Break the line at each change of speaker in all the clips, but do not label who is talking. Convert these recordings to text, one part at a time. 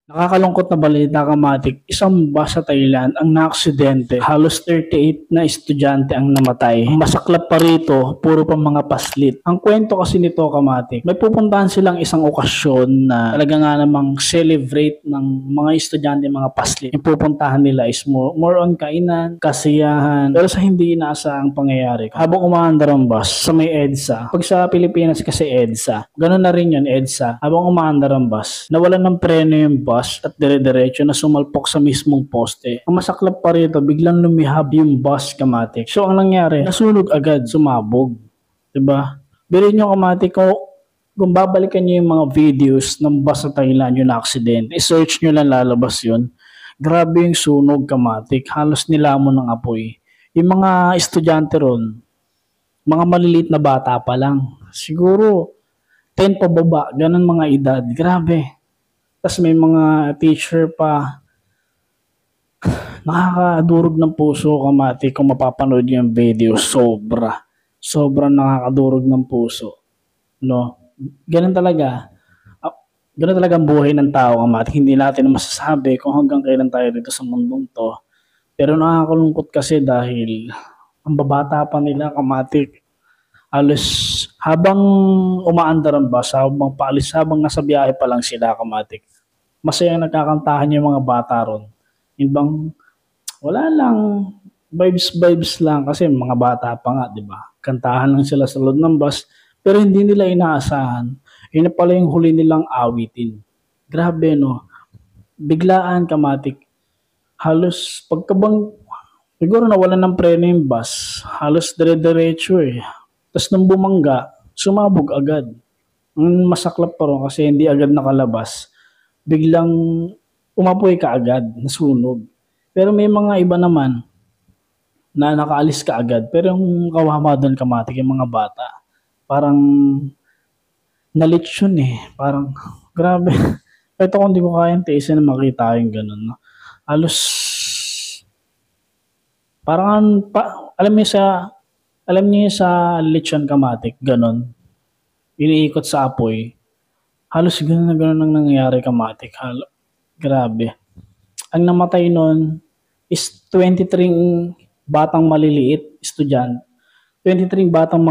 Nakakalungkot na balita kamatik, isang bus sa Thailand ang naaksidente. Halos 38 na estudyante ang namatay. Ang masaklap pa rito, puro pa mga paslit. Ang kwento kasi nito kamatik, may pupuntahan silang isang okasyon na talaga nga namang celebrate ng mga estudyante, mga paslit. Yung pupuntahan nila is more on kainan, kasiyahan, pero sa hindi inaasahang pangyayari. Habang umaandar ang bus sa may EDSA, pag sa Pilipinas kasi EDSA, ganun na rin yun EDSA, habang umaandar ang bus, nawalan ng preno yung bus at dire-diretso na sumalpok sa mismong poste. Ang masaklap pa rito, biglang lumihab yung bus kamatik. So ang nangyari, nasunog agad, sumabog. Diba? Bilhin nyo kamatik kung babalikan nyo yung mga videos ng bus sa Thailand yung accident, i-search nyo lang lalabas yun. Grabe yung sunog kamatik, halos nilamon ng apoy. Yung mga estudyante ron, mga maliliit na bata pa lang. Siguro 10 pababa, ganun mga edad. Grabe. Tapos may mga teacher pa, nakakadurog ng puso kamati kung mapapanood yung video. Sobrang nakakadurog ng puso. No? Ganun talaga. Ganun talaga ang buhay ng tao kamati. Hindi natin masasabi kung hanggang kailan tayo dito sa mundong to. Pero nakakalungkot kasi dahil ang babata pa nila kamati. Halos habang umaandar ang bus, habang paalis, habang nasa biyahe pa lang sila kamatik, masayang nagkakantahan yung mga bata ron. Yung bang, wala lang, vibes lang kasi mga bata pa nga, di ba? Kantahan lang sila sa loob ng bus, pero hindi nila inaasahan. Yun na pala yung huli nilang awitin. Grabe, no? Biglaan kamatik. Halos pagkabang, siguro nawalan ng preno yung bus, halos dire-diretso eh. Tapos nung bumangga, sumabog agad. Ang masaklap pa rin kasi hindi agad nakalabas. Biglang umapoy ka agad, nasunog. Pero may mga iba naman na nakaalis ka agad. Pero yung kawawa doon kamatik, yung mga bata, parang nalitsyon eh. Parang, grabe. Ito kung di ko kayang tiisin na makita yung ganun. No? Halos, parang, alam niyo sa lechon kamatik, ganun. Iniikot sa apoy. Halos ganun na ganun ang nangyayari kamatik. Grabe. Ang namatay nun is 23 batang maliliit, estudyante. 23 batang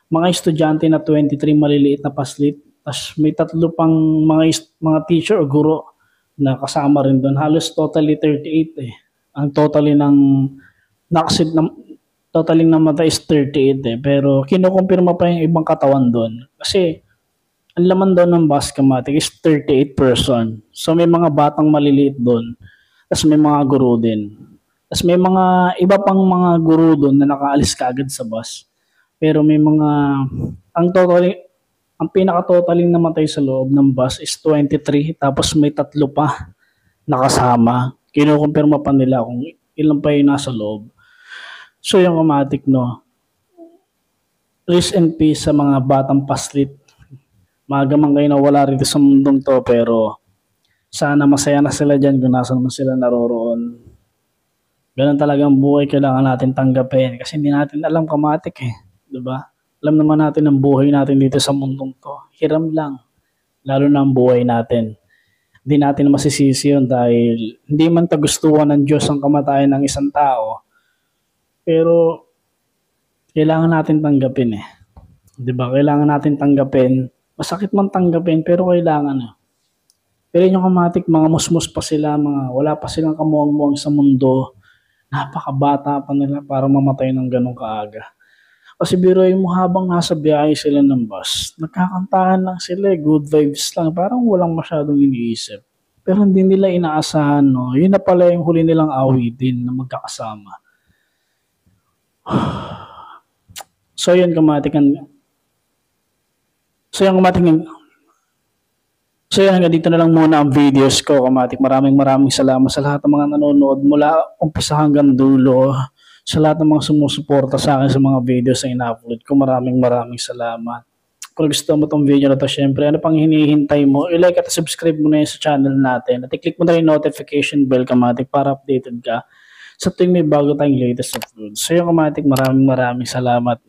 mga estudyante na 23 maliliit na paslit. Tapos may tatlo pang mga teacher o guro na kasama rin doon. Halos totally 38 eh. Ang totally ng totaling namatay is 38 eh. Pero kinukumpirma pa yung ibang katawan doon. Kasi ang laman doon ng bus kamatik is 38 person. So may mga batang maliliit doon. Tapos may mga guro din. Tapos may mga iba pang mga guro doon na nakaalis kaagad sa bus. Pero may mga ang pinaka-totaling namatay sa loob ng bus is 23. Tapos may tatlo pa nakasama. Kinukumpirma pa nila kung ilan pa yung nasa loob. So yung kamatik, no, rest in peace sa mga batang paslit. Magamang kayo na wala rito sa mundong to, pero sana masaya na sila dyan kung nasan man sila naroroon. Ganun talagang buhay, kailangan natin tanggapin kasi hindi natin alam kamatik eh. Diba? Alam naman natin ang buhay natin dito sa mundong to. Hiram lang. Lalo na ang buhay natin. Hindi natin masisisi yun dahil hindi man tagustuhan ng Diyos ang kamatayan ng isang tao. Pero kailangan natin tanggapin eh. 'Di ba? Kailangan natin tanggapin. Masakit man tanggapin pero kailangan eh. Pero yung kamatik, mga musmus pa sila, wala pa silang kamuang-muang sa mundo. Napakabata pa nila para mamatay ng ganong kaaga. Kasi biruin mo habang nasa biyahe sila ng bus, nagkakantahan lang sila, good vibes lang, parang walang masyadong iniisip. Pero hindi nila inaasahan, no? Yun na pala yung huli nilang awitin na magkakasama. So yun kamatik. So yun hanggang dito na lang muna ang videos ko kamatik. Maraming salamat sa lahat ng mga nanonood mula umpisa hanggang dulo. Sa lahat ng mga sumusuporta sa akin sa mga videos na ina-upload ko. Maraming salamat. Kung gusto mo itong video na to, syempre, ano pang hinihintay mo? I-like at subscribe mo na yun sa channel natin. At i-click mo na rin notification bell kamatik para updated ka sa tuwing may bago tayong latest upload. So yung kamatik, maraming salamat.